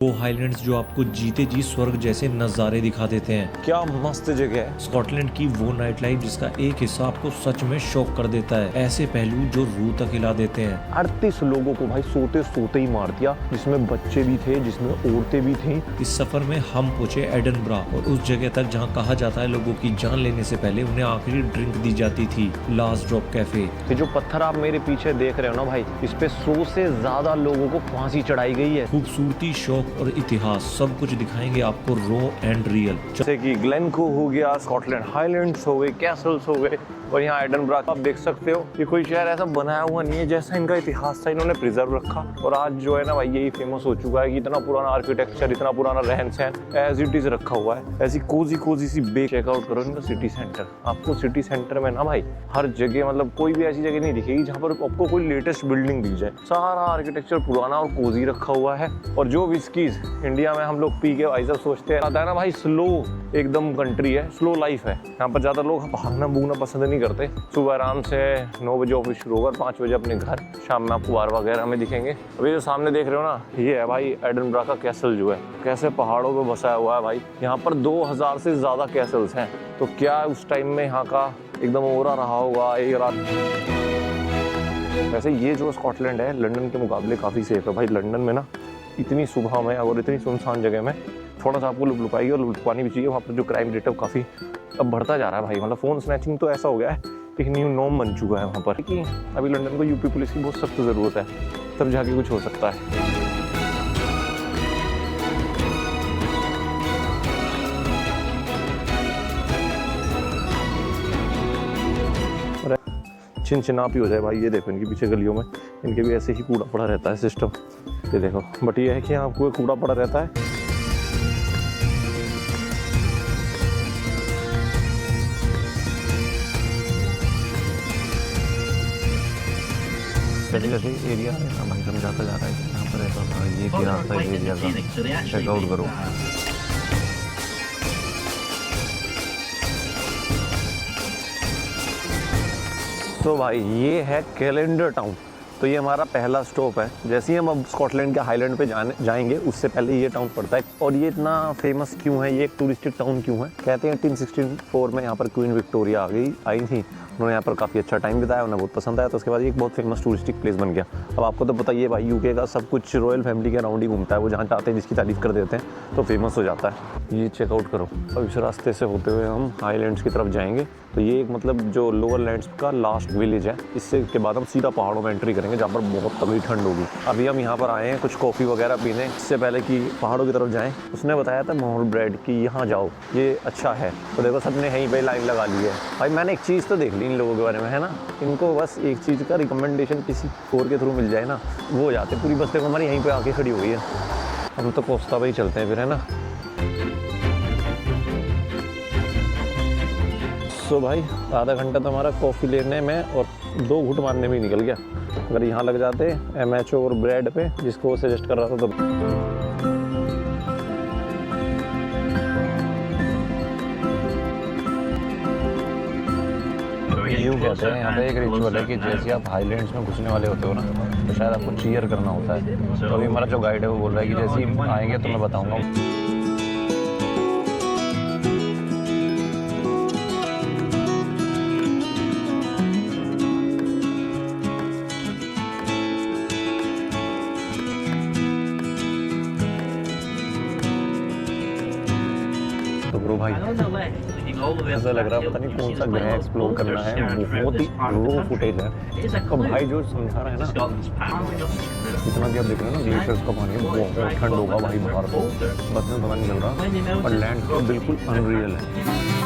वो हाईलैंड्स जो आपको जीते जी स्वर्ग जैसे नज़ारे दिखा देते हैं। क्या मस्त जगह है स्कॉटलैंड की वो नाइट लाइफ जिसका एक हिस्सा आपको सच में शॉक कर देता है। ऐसे पहलू जो रूह तक हिला देते हैं। 38 लोगों को भाई सोते सोते ही मार दिया, जिसमें बच्चे भी थे, जिसमें औरतें भी थी। इस सफर में हम पहुंचे एडनब्रा और उस जगह तक जहां कहा जाता है लोगों की जान लेने से पहले उन्हें आखिरी ड्रिंक दी जाती थी, लास्ट ड्रॉप कैफे। ये जो पत्थर आप मेरे पीछे देख रहे हो ना भाई, इस पे 100 से ज्यादा लोगों को फांसी चढ़ाई गई है। खूबसूरती, शौक और इतिहास सब कुछ दिखाएंगे आपको रॉ एंड रियल। जैसे कि ग्लेनको हो गया, स्कॉटलैंड हाईलैंड्स हो गए, कैसल्स हो गए, और यहाँ एडनब्रा आप देख सकते हो ये कोई शहर ऐसा बनाया हुआ नहीं है, जैसा इनका इतिहास था इन्होंने प्रिजर्व रखा। और आज जो है ना भाई यही फेमस हो चुका है कि इतना पुराना आर्किटेक्चर, इतना पुराना रहन सहन एज इट इज रखा हुआ है। ऐसी कोजी सी बे चेकआउट करो इनका सिटी सेंटर। आपको सिटी सेंटर में ना भाई हर जगह मतलब कोई भी ऐसी जगह नहीं दिखेगी जहाँ पर आपको कोई लेटेस्ट बिल्डिंग दिख जाए। सारा आर्किटेक्चर पुराना और कोजी रखा हुआ है। और जो विस्कीज इंडिया में हम लोग पी के भाई साहब सोचते हैं आता है ना भाई, स्लो एकदम कंट्री है, स्लो लाइफ है। यहाँ पर ज्यादा लोग भागना भूगना पसंद नहीं करते। सुबह आराम से 9 बजे ऑफिस शुरू होकर 5 बजे अपने घर, शाम में आपको बार वगैरह हमें दिखेंगे। अभी जो सामने देख रहे हो ना, ये है भाई एडनब्रा का कैसल जो है, कैसे पहाड़ों पे बसाया हुआ है भाई। यहाँ पर 2000 से ज्यादा कैसल्स हैं। तो क्या उस टाइम में यहाँ का एकदम ओरा रहा होगा एक रात। वैसे ये जो स्कॉटलैंड है लंदन के मुकाबले काफ़ी सेफ है भाई। लंदन में ना इतनी सुबह में और इतनी सुनसान जगह में थोड़ा सा आपको लुपाई और लुटवानी भी चाहिए। वहाँ पर जो क्राइम रेट है काफ़ी अब बढ़ता जा रहा है भाई। मतलब फ़ोन स्नैचिंग तो ऐसा हो गया है, एक न्यू नॉर्म बन चुका है वहाँ पर कि अभी लंदन को यूपी पुलिस की बहुत सख्त ज़रूरत है, तब जाके कुछ हो सकता है। चिनचिनापी हो जाए भाई। ये देखो इनके पीछे गलियों में इनके भी ऐसे ही कूड़ा पड़ा रहता है सिस्टम। ये देखो, बट ये है कि यहाँ आपको कूड़ा पड़ा रहता है। एरिया है ना भाई, समझाता जा रहा है कि यहाँ पर ऐसा था, ये इतिहास था ये एरिया का, चेकआउट करो। तो भाई ये है कैलेंडर टाउन। तो ये हमारा पहला स्टॉप है। जैसे ही हम अब स्कॉटलैंड के हाईलैंड पे जाएंगे उससे पहले ये टाउन पड़ता है। और ये इतना फेमस क्यों है, ये एक टूरिस्टिक टाउन क्यों है? कहते हैं 1864 में यहाँ पर क्वीन विक्टोरिया आई थी। उन्होंने यहाँ पर काफ़ी अच्छा टाइम बिताया, उन्हें बहुत पसंद आया, तो उसके बाद ये एक बहुत फेमस टूरिस्टिक प्लेस बन गया। अब आपको तो पता ही है भाई, यूके का सब कुछ रॉयल फैमिली के अराउंड ही घूमता है। वो जहाँ चाहते हैं जिसकी तारीफ कर देते हैं तो फेमस हो जाता है। ये चेकआउट करो। अब इस रास्ते से होते हुए हम हाईलैंड्स की तरफ जाएंगे। तो ये एक मतलब जो लोअर लैंड्स का लास्ट विलेज है। इससे के बाद हम सीधा पहाड़ों में एंट्री करेंगे जहाँ पर बहुत तगड़ी ठंड होगी। अभी हम यहाँ पर आए हैं कुछ कॉफ़ी वगैरह पीने, इससे पहले कि पहाड़ों की तरफ जाएं। उसने बताया था मोहर ब्रेड कि यहाँ जाओ, ये अच्छा है। तो देखो सबने यहीं पे लाइन लगा ली है भाई। मैंने एक चीज़ तो देख ली इन लोगों के बारे में, है ना, इनको बस एक चीज़ का रिकमेंडेशन किसी और के थ्रू मिल जाए ना, वो हो जाते। पूरी बस देखो हमारी यहीं पर आके खड़ी हुई है। हम तो कोस्ता पे ही चलते हैं फिर, है ना। तो भाई आधा घंटा तो हमारा कॉफ़ी लेने में और 2 घूंट मारने में ही निकल गया। अगर यहाँ लग जाते MHO और ब्रेड पे, जिसको वो सजेस्ट कर रहा था, तो यूँ कहते हैं यहाँ पे एक रिचुअल है कि जैसे आप हाईलैंड्स में घुसने वाले होते हो ना, तो शायद आपको चीयर करना होता है। तो अभी हमारा जो गाइड है वो बोल रहा है कि जैसे ही आएंगे तो मैं बताऊँगा। ब्रो भाई ऐसा लग रहा है पता नहीं कौन सा ग्रह एक्सप्लोर करना है। बहुत ही रो फुटेज है। और भाई जो समझा रहा है ना, इतना कि आप देख रहे हो ना ग्लेशियर्स का पानी, बहुत ठंड होगा भाई बाहर को, बस में पता नहीं चल रहा। और लैंड तो बिल्कुल अनरियल है।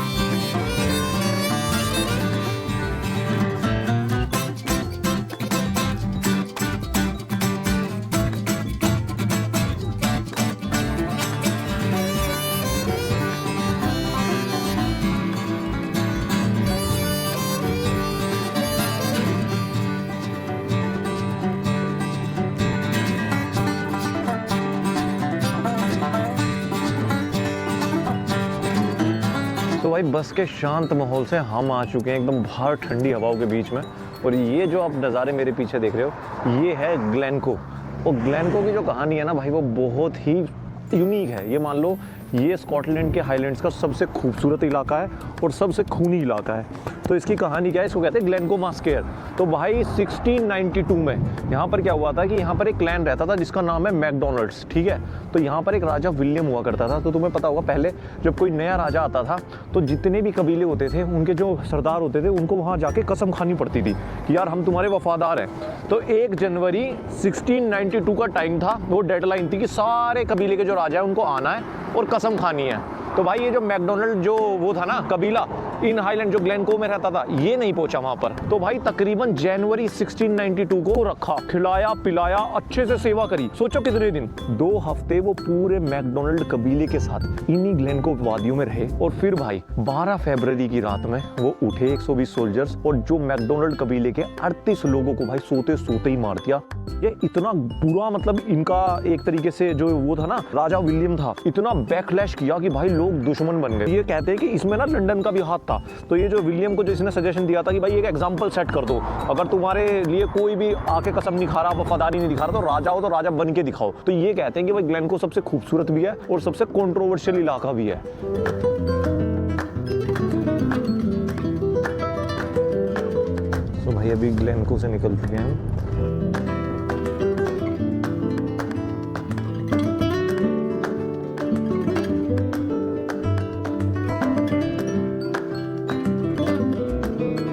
तो भाई बस के शांत माहौल से हम आ चुके हैं एकदम बाहर ठंडी हवाओं के बीच में। और ये जो आप नज़ारे मेरे पीछे देख रहे हो, ये है ग्लेनको। और ग्लेनको की जो कहानी है ना भाई, वो बहुत ही यूनिक है। ये मान लो ये स्कॉटलैंड के हाईलैंड्स का सबसे खूबसूरत इलाका है और सबसे खूनी इलाका है। तो इसकी कहानी क्या है, इसको कहते हैं ग्लेनकोव मास्केयर। तो भाई 1692 में यहाँ पर क्या हुआ था कि यहाँ पर एक क्लैन रहता था जिसका नाम है मैकडोनल्ड्स, ठीक है। तो यहाँ पर एक राजा विलियम हुआ करता था। तो तुम्हें पता होगा पहले जब कोई नया राजा आता था तो जितने भी कबीले होते थे उनके जो सरदार होते थे उनको वहाँ जाके कसम खानी पड़ती थी कि यार हम तुम्हारे वफादार हैं। तो 1 जनवरी 1692 का टाइम था, वो डेडलाइन थी कि सारे कबीले के जो राजा है उनको आना है और कसम खानी है। तो भाई ये जो मैकडोनल्ड जो वो था ना कबीला इन हाईलैंड जो ग्लेनकोव में रहता था, ये नहीं पहुंचा वहां पर। तो भाई तकरीबन जनवरी 1692 को रखा, खिलाया पिलाया, अच्छे से सेवा करी। सोचो कितने दिन, 2 हफ्ते वो पूरे मैकडोनल्ड कबीले के साथ इन्हीं ग्लेनकोव वादियों में रहे। और फिर भाई 12 फरवरी की रात में वो उठे 120 सोल्जर्स और जो मैकडोनल्ड कबीले के 38 लोगों को भाई सोते सोते ही मार दिया। ये इतना बुरा, मतलब इनका एक तरीके से जो वो था ना राजा विलियम था, इतना बैकलैश किया कि भाई लोग दुश्मन बन गए। ये कहते हैं कि इसमें ना लंदन का भी हाथ था। तो ये जो विलियम को जो इसने सजेशन दिया था कि भाई एक एग्जांपल सेट कर दो, अगर तुम्हारे लिए कोई भी आके कसम नहीं खा रहा, वफादारी नहीं दिखा रहा, तो राजा हो तो राजा बन के दिखाओ। तो ये कहते हैं कि भाई ग्लेनकोव सबसे खूबसूरत भी है और सबसे कंट्रोवर्शियल इलाका भी है। तो भाई अभी ग्लेनकोव से निकल चुके हैं।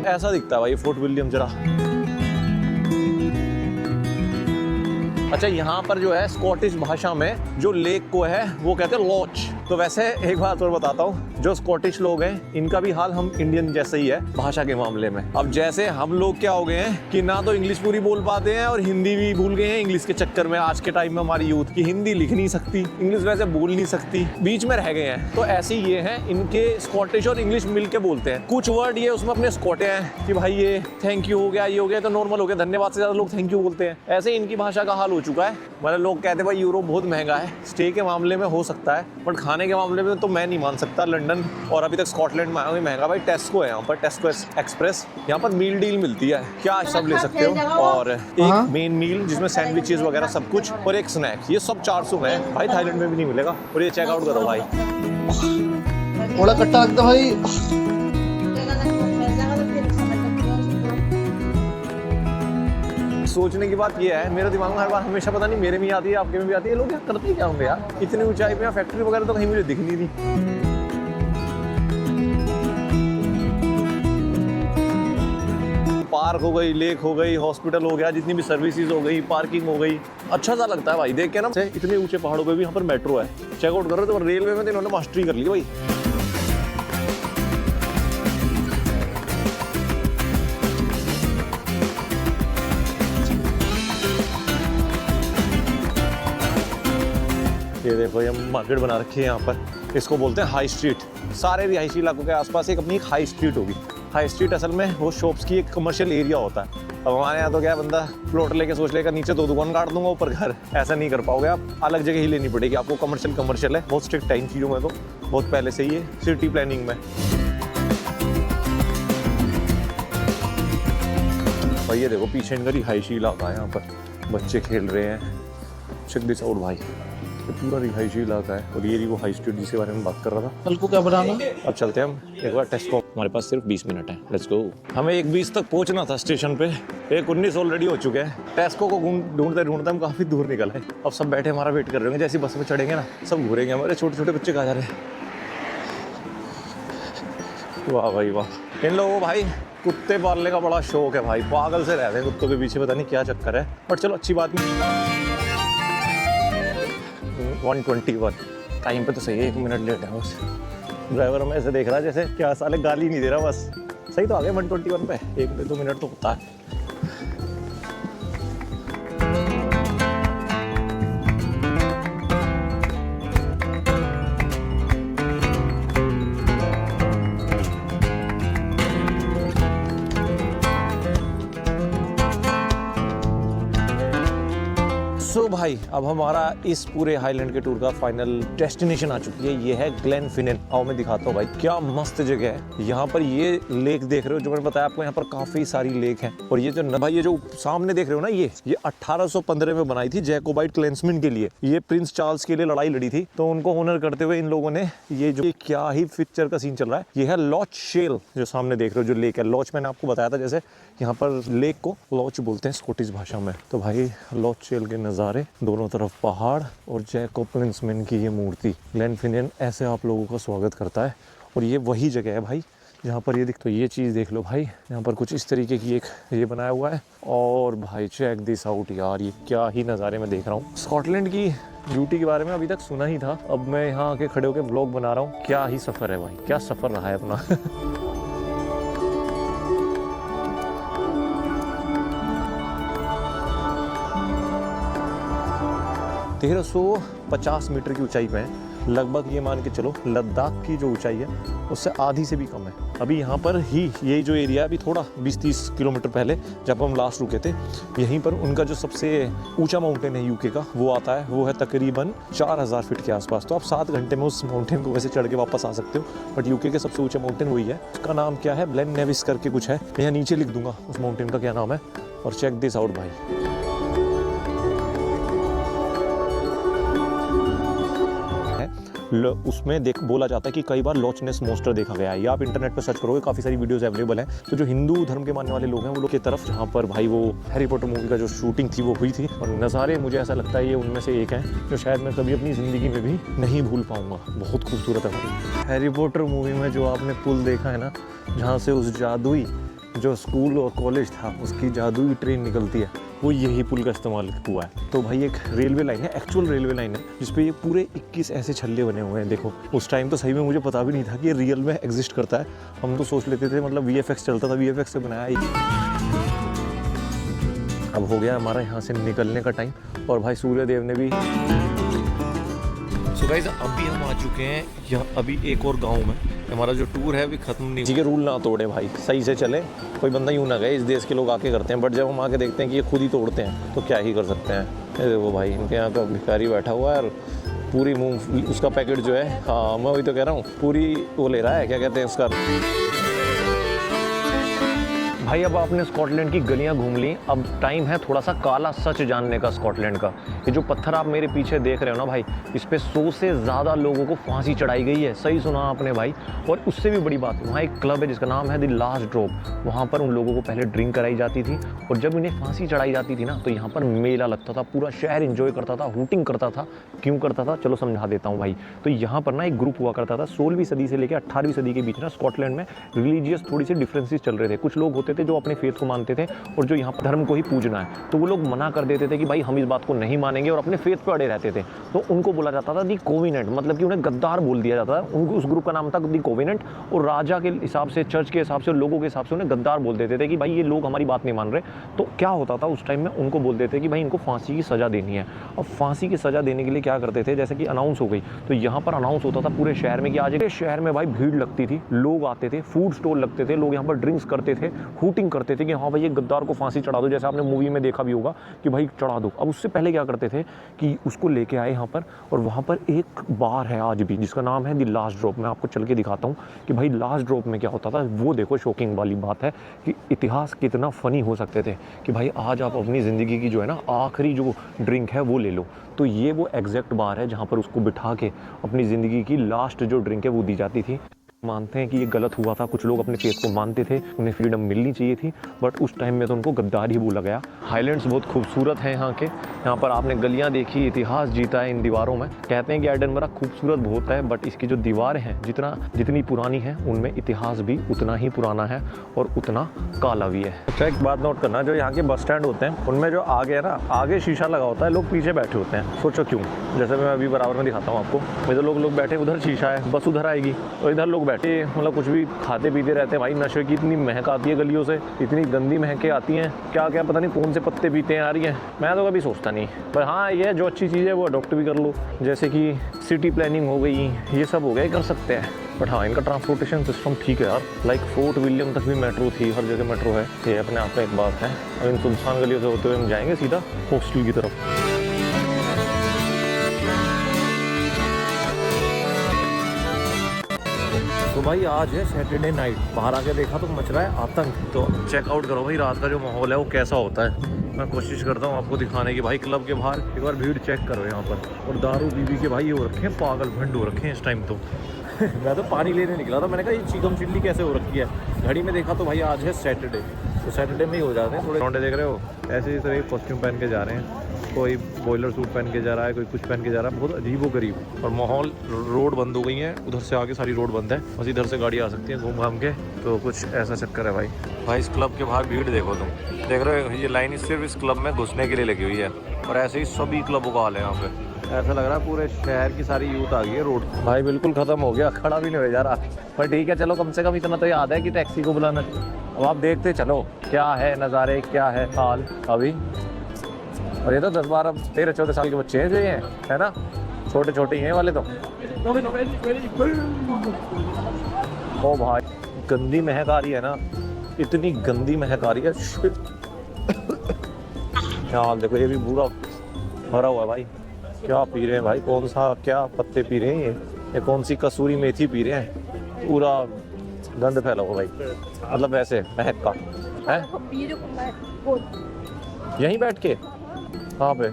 ऐसा दिखता है भाई फोर्ट विलियम जरा। अच्छा, यहाँ पर जो है स्कॉटिश भाषा में जो लेक को है वो कहते हैं लॉच। तो वैसे एक बात और बताता हूँ, जो स्कॉटिश लोग हैं इनका भी हाल हम इंडियन जैसे ही है भाषा के मामले में। अब जैसे हम लोग क्या हो गए हैं कि ना तो इंग्लिश पूरी बोल पाते हैं और हिंदी भी भूल गए हैं इंग्लिश के चक्कर में। आज के टाइम में हमारी यूथ की हिंदी लिख नहीं सकती, इंग्लिश वैसे बोल नहीं सकती, बीच में रह गए हैं। तो ऐसे ये है, इनके स्कॉटिश और इंग्लिश मिलके बोलते हैं। कुछ वर्ड ये उसमें अपने स्कॉटे हैं कि भाई ये थैंक यू हो गया, ये हो गया, तो नॉर्मल हो गया, धन्यवाद से ज्यादा लोग थैंक यू बोलते हैं। ऐसे इनकी भाषा का हाल हो चुका है। मतलब लोग कहते हैं भाई यूरोप बहुत महंगा है, स्टे के मामले में हो सकता है, बट खाने के मामले में तो मैं नहीं मान सकता। लंदन और अभी तक स्कॉटलैंड में आया महंगा। भाई टेस्को है यहाँ पर, टेस्को एक्सप्रेस, यहाँ पर मील डील मिलती है, क्या सब ले सकते हो। और एक मेन मील जिसमें सैंडविचेस वगैरह सब कुछ और एक स्नैक्स, ये सब 400 में है भाई। थाईलैंड में भी नहीं मिलेगा। और ये चेकआउट करो भाई, थोड़ा कट्टा लगता भाई। सोचने की बात ये है, मेरे दिमाग में हर बार हमेशा पता नहीं मेरे में आती है, आपके में भी आती है, लोग यहाँ करते क्या होंगे यार। इतनी ऊंचाई पे फैक्ट्री वगैरह तो कहीं मुझे दिख नहीं रही। पार्क हो गई, लेक हो गई, हॉस्पिटल हो गया, जितनी भी सर्विसेज हो गई, पार्किंग हो गई, अच्छा सा लगता है भाई देख के ना। इतने ऊंचे पहाड़ों पे भी यहाँ पर मेट्रो है, चेकआउट करो। तो रेलवे में तो इन्होंने मास्टरी कर ली भाई। ये देखो, ये मार्केट बना रखी है यहाँ पर, इसको बोलते हैं हाई स्ट्रीट। सारे रिहायशी इलाकों के आसपास एक अपनी एक हाई स्ट्रीट होगी। हाई स्ट्रीट असल में वो शॉप्स की एक कमर्शियल एरिया होता है। अब हमारे यहाँ तो क्या बंदा प्लॉट लेके सोच लेगा नीचे 2 दुकान काट दूंगा, ऊपर घर, ऐसा नहीं कर पाओगे आप। अलग जगह ही लेनी पड़ेगी आपको। कमर्शियल है, बहुत स्ट्रिक्ट है इन चीज़ों में, तो बहुत पहले से ही है सिटी प्लानिंग में। भाई ये देखो पीछे इनका रिहायशी इलाका है, यहाँ पर बच्चे खेल रहे हैं। चेक दिस आउट भाई, ये पूरा रिहायशी इलाका है। और ये वो हाई स्ट्रीट जिसके बारे में बात कर रहा था। कल को क्या बनाना? अब चलते हैं हम एक बार टेस्को। हमारे पास सिर्फ 20 मिनट है, लेट्स गो। हमें 1:20 तक पहुंचना था स्टेशन पे, 1:19 ऑलरेडी हो चुके हैं। टेस्को को ढूंढते ढूंढते हम काफ़ी दूर निकल आए। अब सब बैठे हमारा वेट कर रहे होंगे, जैसे बस में चढ़ेंगे ना सब घूरेंगे। हमारे छोटे छोटे बच्चे कहाँ जा रहे हैं? वाह भाई वाह, इन लोगों को भाई कुत्ते पालने का बड़ा शौक है भाई। पागल से रहते हैं कुत्तों के पीछे, पता नहीं क्या चक्कर है, बट चलो अच्छी बात नहीं। 1:21 टाइम पे तो सही है, 1 मिनट लेट है बस। ड्राइवर हमें ऐसे देख रहा है जैसे क्या साले गाली नहीं दे रहा, बस सही तो आ गए 1:21 पे। 1-2 मिनट तो होता है। सो भाई अब हमारा इस पूरे हाईलैंड के टूर का फाइनल डेस्टिनेशन आ चुकी है। ये है ग्लेनफिनेन। आओ मैं दिखाता हूँ भाई, क्या मस्त जगह है। यहाँ पर ये लेक देख रहे हो जो मैंने बताया आपको, यहाँ पर काफी सारी लेक हैं। और ये जो भाई ये जो सामने देख रहे हो ना, ये 1815 में बनाई थी जैकोबाइट क्लेंसमेंट के लिए। ये प्रिंस चार्ल्स के लिए लड़ाई लड़ी थी, तो उनको ऑनर करते हुए इन लोगों ने ये जो क्या ही पिक्चर का सीन चल रहा है। ये है लॉच शेल, जो सामने देख रहे हो जो लेक है। लॉच मैंने आपको बताया था, जैसे यहाँ पर लेक को लॉच बोलते हैं स्कॉटिश भाषा में। तो भाई लॉच शेल के नज़ारे, दोनों तरफ पहाड़ और जैकोब क्लेंसमेंट की ये मूर्ति। ग्लेनफिनेन ऐसे आप लोगों का स्वागत करता है। और ये वही जगह है भाई जहाँ पर ये तो ये चीज़ देख लो भाई, यहाँ पर कुछ इस तरीके की एक ये बनाया हुआ है। और भाई चेक दिस आउट यार, ये क्या ही नज़ारे मैं देख रहा हूँ। स्कॉटलैंड की ब्यूटी के बारे में अभी तक सुना ही था, अब मैं यहाँ आके खड़े होकर ब्लॉग बना रहा हूँ। क्या ही सफ़र है भाई, क्या सफ़र रहा है अपना। 1350 मीटर की ऊंचाई पे है। लगभग ये मान के चलो लद्दाख की जो ऊंचाई है उससे आधी से भी कम है। अभी यहाँ पर ही ये जो एरिया अभी थोड़ा 20-30 किलोमीटर पहले जब हम लास्ट रुके थे, यहीं पर उनका जो सबसे ऊंचा माउंटेन है यूके का वो आता है। वो है तकरीबन 4000 फीट के आसपास। तो आप 7 घंटे में उस माउंटेन को वैसे चढ़ के वापस आ सकते हो। बट यूके के सबसे ऊंचा माउंटेन वही है। उसका नाम क्या है, ब्लेन नेविस करके कुछ है। मैं यहाँ नीचे लिख दूंगा उस माउंटेन का क्या नाम है। और चेक दिस आउट भाई, उसमें बोला जाता है कि कई बार लॉच नेस मॉन्स्टर देखा गया है। या आप इंटरनेट पर सर्च करोगे, काफ़ी सारी वीडियोस अवेलेबल हैं। तो जो हिंदू धर्म के मानने वाले लोग हैं वो लोग की तरफ, जहाँ पर भाई वो हैरी पॉटर मूवी का जो शूटिंग थी वो हुई थी। और नज़ारे मुझे ऐसा लगता है ये उनमें से एक है जो शायद मैं कभी अपनी ज़िंदगी में भी नहीं भूल पाऊँगा। बहुत खूबसूरत है भाई। हैरी पॉटर मूवी में जो आपने पुल देखा है ना, जहाँ से उस जादुई जो स्कूल और कॉलेज था उसकी जादुई ट्रेन निकलती है, वो यही पुल का इस्तेमाल हुआ है। तो भाई एक रेलवे लाइन है, एक्चुअल रेलवे लाइन है, जिसपे ये पूरे 21 ऐसे छल्ले बने हुए हैं। देखो उस टाइम तो सही में मुझे पता भी नहीं था कि ये रियल में एग्जिस्ट करता है। हम तो सोच लेते थे मतलब VFX चलता था, VFX से बनाया। अब हो गया हमारा यहाँ से निकलने का टाइम और भाई सूर्यदेव ने भी। सो गाइस अभी हम आ चुके हैं यहाँ, अभी एक और गाँव में। हमारा जो टूर है अभी खत्म नहीं। जी के रूल ना तोड़े भाई, सही से चले। कोई बंदा यूँ ना गए, इस देश के लोग आके करते हैं, बट जब हम आके देखते हैं कि ये खुद ही तोड़ते हैं तो क्या ही कर सकते हैं। देखो भाई इनके यहाँ का भिखारी बैठा हुआ है और पूरी मूंग उसका पैकेट जो है, हाँ मैं वही तो कह रहा हूँ, पूरी वो ले रहा है, क्या कहते हैं उसका। भाई अब आपने स्कॉटलैंड की गलियां घूम ली, अब टाइम है थोड़ा सा काला सच जानने का स्कॉटलैंड का। ये जो पत्थर आप मेरे पीछे देख रहे हो ना भाई, इस पे 100 से ज़्यादा लोगों को फांसी चढ़ाई गई है। सही सुना आपने भाई। और उससे भी बड़ी बात, वहाँ एक क्लब है जिसका नाम है द लास्ट ड्रॉप। वहाँ पर उन लोगों को पहले ड्रिंक कराई जाती थी और जब इन्हें फांसी चढ़ाई जाती थी ना, तो यहाँ पर मेला लगता था, पूरा शहर इंजॉय करता था, हूटिंग करता था। क्यों करता था चलो समझा देता हूँ भाई। तो यहाँ पर ना एक ग्रुप हुआ करता था 16वीं सदी से लेकर 18वीं सदी के बीच ना, स्कॉटलैंड में रिलीजियस थोड़ी सी डिफरेंसेस चल रहे थे। कुछ लोग होते थे जो अपने फेथ को मानते थे और जो यहाँ पर धर्म को ही पूजना है, तो वो लोग मना कर देते थे कि भाई हम इस बात को नहीं मानेंगे और अपने फेथ पे अड़े रहते थे। तो उनको बोला जाता था दी कोविनेंट, मतलब कि उन्हें गद्दार बोल दिया जाता था। उनको उस ग्रुप का नाम था दी कोविनेंट। और राजा के हिसाब से, चर्च के हिसाब से, लोगों के हिसाब से उन्हें गद्दार बोल देते थे कि भाई ये लोग हमारी बात नहीं मान रहे। तो क्या होता था उस टाइम में, उनको बोल देते कि भाई इनको फांसी की सज़ा देनी है। अब फांसी की सज़ा देने के लिए क्या करते थे, जैसे कि अनाउंस हो गई तो यहाँ पर अनाउंस होता था पूरे शहर में कि आज शहर में भाई भीड़ लगती थी, लोग आते थे, फूड स्टॉल लगते थे, लोग यहाँ पर ड्रिंक्स करते थे, हूटिंग करते थे कि हाँ भाई ये गद्दार को फांसी चढ़ा दो, जैसे आपने मूवी में देखा भी होगा कि भाई चढ़ा दो। अब उससे पहले क्या करते थे कि उसको लेके आए यहाँ पर, और वहाँ पर एक बार है आज भी जिसका नाम है द लास्ट ड्रॉप। मैं आपको चल के दिखाता हूँ कि भाई लास्ट ड्रॉप में क्या होता था। वो देखो शॉकिंग वाली बात है कि इतिहास कितना फ़नी हो सकते थे कि भाई आज आप अपनी ज़िंदगी की जो है ना आखिरी जो ड्रिंक है वो ले लो। तो ये वो एग्जैक्ट बार है जहाँ पर उसको बिठा के अपनी ज़िंदगी की लास्ट जो ड्रिंक है वो दी जाती थी। मानते हैं कि ये गलत हुआ था, कुछ लोग अपने फेथ को मानते थे, उन्हें फ्रीडम मिलनी चाहिए थी, बट उस टाइम में तो उनको गद्दार ही बोला गया। हाईलैंड्स बहुत खूबसूरत हैं यहाँ के। यहाँ पर आपने गलियाँ देखी, इतिहास जीता है इन दीवारों में। कहते हैं कि एडिनबरा खूबसूरत बहुत है, बट इसकी जो दीवारें हैं जितनी पुरानी है उनमें इतिहास भी उतना ही पुराना है और उतना काला भी है। अच्छा एक बात नोट करना, जो यहाँ के बस स्टैंड होते हैं उनमें जो आगे है ना, आगे शीशा लगा होता है, लोग पीछे बैठे होते हैं। सोचो क्यों? जैसे मैं अभी बराबर में दिखाता हूँ आपको, इधर लोग बैठे, उधर शीशा है, बस उधर आएगी और इधर लोग बैठे मतलब कुछ भी खाते पीते रहते हैं। भाई नशे की इतनी महक आती है गलियों से, इतनी गंदी महकें आती हैं, क्या क्या पता नहीं कौन से पत्ते पीते हैं आ रही हैं। मैं तो कभी सोचता नहीं, पर हाँ ये जो अच्छी चीज़ है वो अडॉप्ट भी कर लो, जैसे कि सिटी प्लानिंग हो गई, ये सब हो गया, कर सकते हैं। बट हाँ इनका ट्रांसपोर्टेशन सिस्टम ठीक है यार। लाइक फोर्ट विलियम तक भी मेट्रो थी, हर जगह मेट्रो है, ये अपने आप में एक बात है। अब इन सुनसान गलियों से होते हुए हम जाएंगे सीधा हॉस्टल की तरफ। तो भाई आज है सैटरडे नाइट, बाहर आके देखा तो मच रहा है आतंक। तो चेकआउट करो भाई रात का जो माहौल है वो कैसा होता है। मैं कोशिश करता हूँ आपको दिखाने की। भाई क्लब के बाहर एक बार भीड़ चेक करो यहाँ पर। और दारू बीबी के भाई हो रखे हैं, पागल भंड हो रखे हैं इस टाइम तो। मैं तो पानी लेने निकला था, मैंने कहा ये चिकन चिल्ली कैसे हो रखी है। घड़ी में देखा तो भाई आज है सैटरडे, तो सैटरडे में ही हो जाते हैं थोड़े लौंडे। देख रहे हो ऐसे ही तरह कॉस्ट्यूम पहन के जा रहे हैं, कोई बॉयलर सूट पहन के जा रहा है, कोई कुछ पहन के जा रहा है, बहुत अजीब व गरीब। और माहौल, रोड बंद हो गई है, उधर से आगे सारी रोड बंद है, बस इधर से गाड़ी आ सकती है घूम घाम के। तो कुछ ऐसा चक्कर है भाई। इस क्लब के बाहर भीड़ देखो तुम, देख रहे हो ये लाइन सिर्फ इस क्लब में घुसने के लिए लगी हुई है। और ऐसे ही सभी क्लबों का हाल है यहाँ पे। ऐसा लग रहा है पूरे शहर की सारी यूथ आ गई है रोड। भाई बिल्कुल खत्म हो गया, खड़ा भी नहीं हो जा रहा। पर ठीक है चलो, कम से कम इतना तो याद है कि टैक्सी को बुलाना। अब आप देखते चलो क्या है नज़ारे, क्या है हाल अभी। और ये तो 10, 12, 13, 14 साल के बच्चे हैं जो ये हैं, है ना, छोटे छोटे ही हैं वाले तो। ओ भाई गंदी महक आ रही है ना, इतनी गंदी महक आ रही है। हाल देखो, ये भी पूरा भरा हुआ है भाई। क्या पी रहे हैं भाई, कौन सा क्या पत्ते पी रहे हैं ये कौन सी कसूरी मेथी पी रहे हैं। पूरा गंद फैला हुआ भाई, मतलब वैसे महक का है। यहीं बैठ के हाँ पे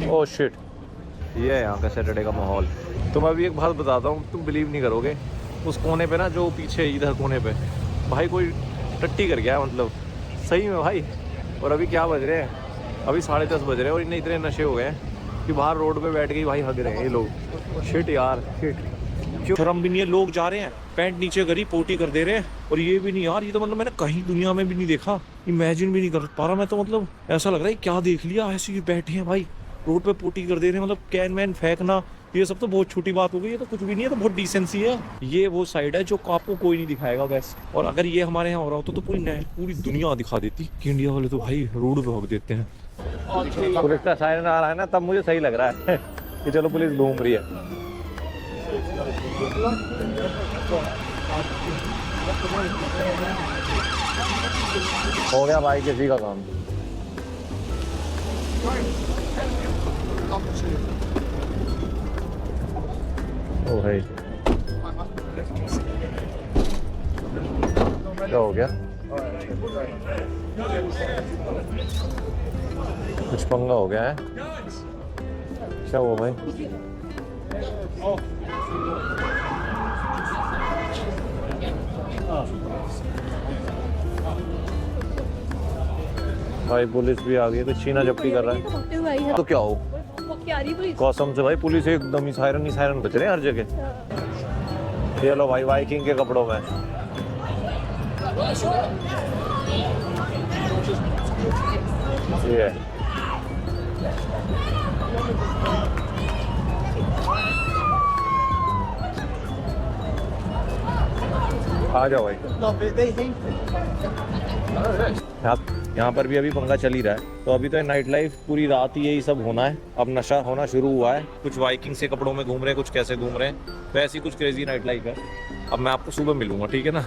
ओह शिट। ये है यहाँ का सैटरडे का माहौल। तो मैं अभी एक बात बताता हूँ, तुम बिलीव नहीं करोगे। उस कोने पे ना, जो पीछे इधर कोने पे भाई कोई टट्टी कर गया, मतलब सही में भाई। और अभी क्या बज रहे हैं, अभी 10:30 बज रहे हैं और इन्हें इतने नशे हो गए हैं कि बाहर रोड पे बैठ के ही भाई हग रहे हैं ये लोग। शिट यार शिट, क्यों शर्म भी नहीं है। लोग जा रहे हैं पैंट नीचे करी पोटी कर दे रहे हैं, और ये भी नहीं यार, ये तो मतलब मैंने कहीं दुनिया में भी नहीं देखा, इमेजिन भी नहीं कर पा रहा मैं तो। मतलब ऐसा लग रहा है क्या देख लिया, ऐसे ही बैठे हैं भाई रोड पे पोटी कर दे रहे हैं। मतलब कैन वैन फेंकना ये सब तो बहुत छोटी बात हो गई, ये तो कुछ भी नहीं है, तो बहुत डिसेंसी है। ये वो साइड है जो आपको कोई नहीं दिखाएगा वैसे। और अगर ये हमारे यहाँ हो रहा होता तो पूरी दुनिया दिखा देती कि इंडिया वाले तो भाई रोड पे हक देते हैं। पुलिस का सायरन आ रहा है ना, तब मुझे सही लग रहा है कि चलो पुलिस घूम रही है। हो गया भाई किसी का काम। ओ भाई क्या हो गया, कुछ पंगा हो गया है क्या हुआ भाई? भाई पुलिस भी आ गई, तो छीना झपटी कर रहा है तो क्या हो, कसम से भाई पुलिस एकदम ही सायरन बच रहे हैं हर जगह। ये लो भाई वाइकिंग के कपड़ों में। ये आ जाओ भाई। यहाँ पर भी अभी पंगा चल ही रहा है। तो अभी तो नाइट लाइफ पूरी रात ही यही सब होना है। अब नशा होना शुरू हुआ है, कुछ वाइकिंग से कपड़ों में घूम रहे हैं, कुछ कैसे घूम रहे हैं, तो ऐसी कुछ क्रेजी नाइट लाइफ है। अब मैं आपको सुबह मिलूंगा, ठीक है ना।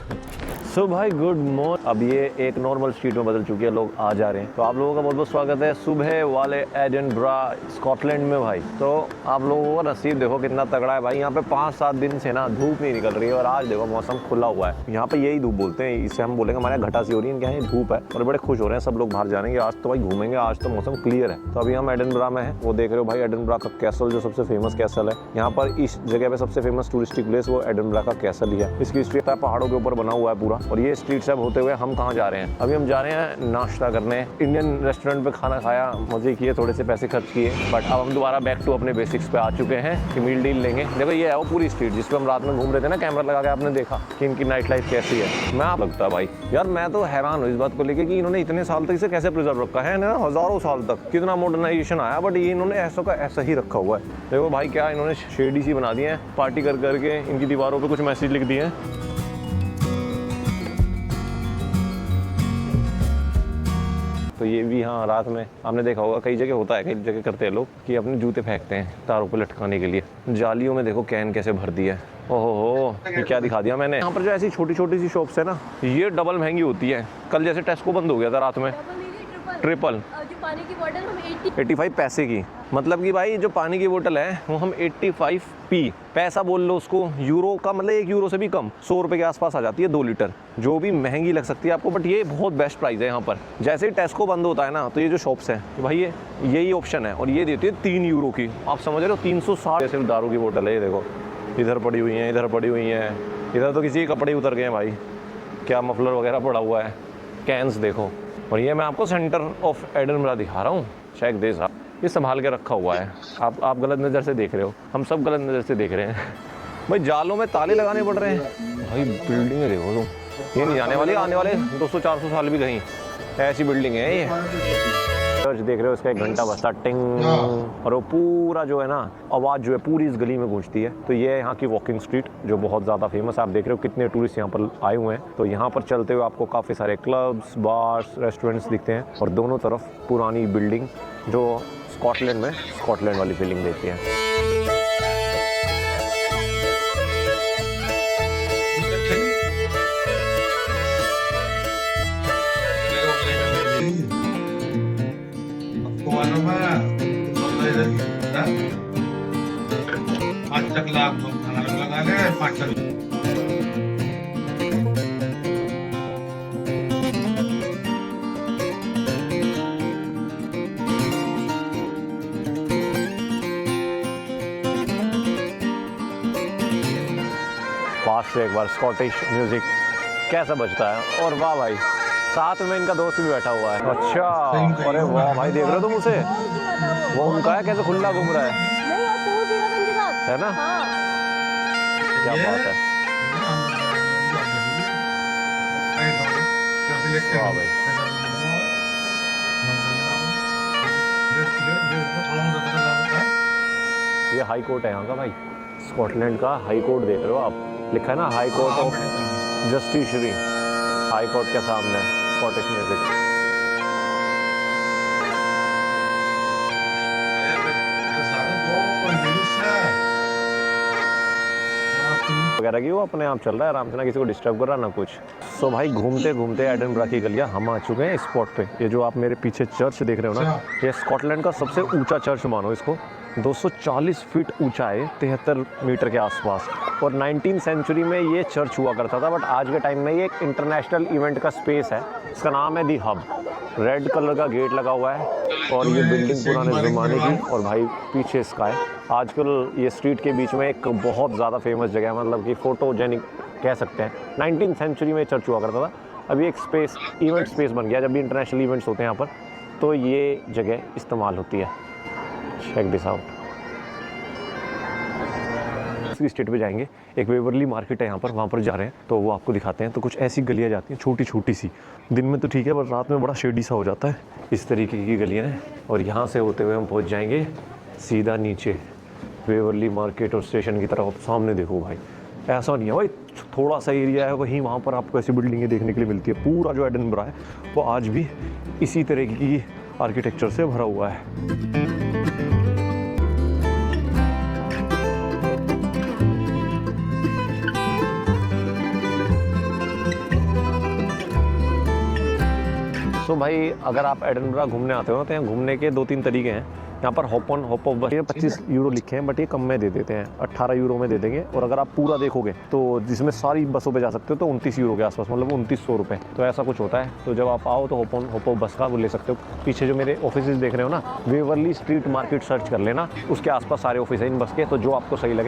सो भाई गुड मॉर्निंग। अब ये एक नॉर्मल स्ट्रीट में बदल चुकी है, लोग आ जा रहे हैं। तो आप लोगों का बहुत बहुत स्वागत है सुबह वाले एडिनबरा स्कॉटलैंड में भाई। तो आप लोगों का नसीब देखो कितना तगड़ा है भाई। यहाँ पे 5-7 दिन से ना धूप नहीं निकल रही है, और आज देखो मौसम खुला हुआ है। यहाँ पे यही धूप बोलते हैं, इसे हम बोलेंगे हमारे घटा सी हो रही है, इनके यहाँ धूप है। और बड़े खुश हो रहे हैं सब लोग, बाहर जानेंगे आज तो भाई, घूमेंगे आज तो, मौसम क्लियर है। तो अभी हम एडिनबरा में हैं, वो देख रहे हो भाई एडिनबरा का कैसल, जो सबसे फेमस कैसल है यहाँ पर। इस जगह पे सबसे फेमस टूरिस्टिक प्लेस वो एडिनबरा का कैसल ही है। इसकी स्ट्रीट पहाड़ों के ऊपर बना हुआ है पूरा। और ये स्ट्रीट से होते हुए हम कहाँ जा रहे हैं, अभी हम जा रहे हैं नाश्ता करने। इंडियन रेस्टोरेंट पे खाना खाया, मजे किए, थोड़े से पैसे खर्च किए, बट अब हम दोबारा बैक टू अपने बेसिक्स पे आ चुके हैं कि मील डील लेंगे। देखो ये है वो पूरी स्ट्रीट जिस पे हम रात में घूम रहे थे ना, कैमरा लगा के आपने देखा कि इनकी नाइट लाइफ कैसी है। मैं आप लगता भाई यार, मैं तो हैरान हूँ इस बात को लेके कि इन्होंने इतने साल तक इसे कैसे प्रिजर्व रखा है ना, हजारों साल तक। कितना मॉडर्नाइजेशन आया, बट ये इन्होंने ऐसा का ऐसा ही रखा हुआ है। देखो भाई क्या इन्होंने शेडी सी बना दी है, पार्टी कर करके इनकी दीवारों पे कुछ मैसेज लिख दिए हैं। तो ये भी हाँ रात में आपने देखा होगा, कई जगह होता है, कई जगह करते हैं लोग कि अपने जूते फेंकते हैं तारों पे लटकाने के लिए। जालियों में देखो कैन कैसे भर दिया है। ओहो ये क्या दिखा दिया मैंने। यहाँ पर जो ऐसी छोटी छोटी सी शॉप्स है ना, ये डबल महंगी होती है। कल जैसे टेस्को बंद हो गया था रात में, ट्रिपल पानी की बोतल हम 85 पैसे की, मतलब कि भाई जो पानी की बोतल है वो हम 85p पैसा बोल लो उसको, यूरो का मतलब 1 यूरो से भी कम, 100 रुपये के आसपास आ जाती है 2 लीटर, जो भी महंगी लग सकती है आपको, बट ये बहुत बेस्ट प्राइस है यहाँ पर। जैसे ही टेस्को बंद होता है ना, तो ये जो शॉप्स हैं भाई ये यही ऑप्शन है, और ये देती है 3 यूरो की, आप समझ रहे हो 360 सिर्फ दारू की बोतल है। ये देखो इधर पड़ी हुई है, इधर पड़ी हुई है, इधर तो किसी के कपड़े उतर गए हैं भाई, क्या मफलर वगैरह पड़ा हुआ है, कैंस देखो। और ये मैं आपको सेंटर ऑफ एडिनबरा दिखा रहा हूँ, चेक दिस, ये संभाल के रखा हुआ है। आप गलत नज़र से देख रहे हो, हम सब गलत नज़र से देख रहे हैं भाई, जालों में ताले लगाने पड़ रहे हैं भाई। बिल्डिंग देखो तुम, ये नहीं जाने वाली, आने वाले 200-400 साल भी कहीं, ऐसी बिल्डिंग है ये। चर्च देख रहे हो, इसका 1 घंटा बजता टिंग, और वो पूरा जो है ना आवाज़ जो है पूरी इस गली में गूंजती है। तो ये है यहाँ की वॉकिंग स्ट्रीट, जो बहुत ज़्यादा फेमस है। आप देख रहे हो कितने टूरिस्ट यहाँ पर आए हुए हैं। तो यहाँ पर चलते हुए आपको काफ़ी सारे क्लब्स, बार्स, रेस्टोरेंट्स दिखते हैं, और दोनों तरफ पुरानी बिल्डिंग जो स्कॉटलैंड में स्कॉटलैंड वाली फीलिंग देती है। पास से एक बार स्कॉटिश म्यूजिक कैसा बजता है, और वाह भाई साथ में इनका दोस्त भी बैठा हुआ है। अच्छा, अरे वाह भाई, देख रहे हो तुम उसे, वो उनका है कैसे खुला घूम रहा है, है ना? क्या बात है, वाह भाई। ये हाई कोर्ट है यहाँ का भाई, स्कॉटलैंड का हाई कोर्ट देख रहे हो आप, लिखा है ना हाई कोर्ट ऑफ जस्टिशरी, हाई कोर्ट के सामने स्कॉटिश म्यूजिक। वगैरह की वो अपने आप चल रहा है आराम से, ना किसी को डिस्टर्ब कर रहा ना कुछ। सो भाई घूमते घूमते एडिनबरा की गलियां हम आ चुके हैं इस स्पॉट पे। ये जो आप मेरे पीछे चर्च देख रहे हो ना, ये स्कॉटलैंड का सबसे ऊंचा चर्च मानो इसको, 240 फीट ऊंचा है, 73 मीटर के आसपास। और 19वीं सेंचुरी में ये चर्च हुआ करता था, बट आज के टाइम में ये एक इंटरनेशनल इवेंट का स्पेस है। इसका नाम है दी हब। रेड कलर का गेट लगा हुआ है, और ये बिल्डिंग पुराने ज़माने की, और भाई पीछे स्काई। आजकल ये स्ट्रीट के बीच में एक बहुत ज़्यादा फेमस जगह है, मतलब कि फोटोजेनिक कह सकते हैं। 19वीं सेंचुरी में चर्च हुआ करता था, अभी एक स्पेस, इवेंट स्पेस बन गया। जब भी इंटरनेशनल इवेंट्स होते हैं यहाँ पर, तो ये जगह इस्तेमाल होती है। Check this out. दूसरी स्टेट पे जाएंगे, एक वेवरली मार्केट है यहाँ पर, वहाँ पर जा रहे हैं, तो वो आपको दिखाते हैं। तो कुछ ऐसी गलियाँ जाती हैं छोटी छोटी सी, दिन में तो ठीक है, पर रात में बड़ा शेडी सा हो जाता है। इस तरीके की गलियाँ हैं, और यहाँ से होते हुए हम पहुँच जाएंगे सीधा नीचे वेवरली मार्केट और स्टेशन की तरफ। सामने देखो भाई, ऐसा नहीं है भाई, थोड़ा सा एरिया है वहीं, वहाँ पर आपको ऐसी बिल्डिंगें देखने के लिए मिलती है। पूरा जो एडिनबरा है वो आज भी इसी तरह की आर्किटेक्चर से भरा हुआ है। तो भाई अगर आप एडिनबरा घूमने आते हो तो यहाँ घूमने के 2-3 तरीके हैं। यहाँ पर हॉप ऑन हॉप ऑफ बस, 25 यूरो लिखे हैं, बट ये कम में दे देते हैं, 18 यूरो में दे देंगे। और अगर आप पूरा देखोगे तो जिसमें सारी बसों पे जा सकते हो तो 29 यूरो के आसपास, मतलब 2900 रुपये, तो ऐसा कुछ होता है। तो जब आप आओ तो हॉप ऑन हॉप ऑफ बस का वो ले सकते हो। पीछे जो मेरे ऑफिस देख रहे हो ना, वेवरली स्ट्रीट मार्केट सर्च कर लेना, उसके आसपास सारे ऑफिस हैं इन बस के, तो जो आपको सही लगे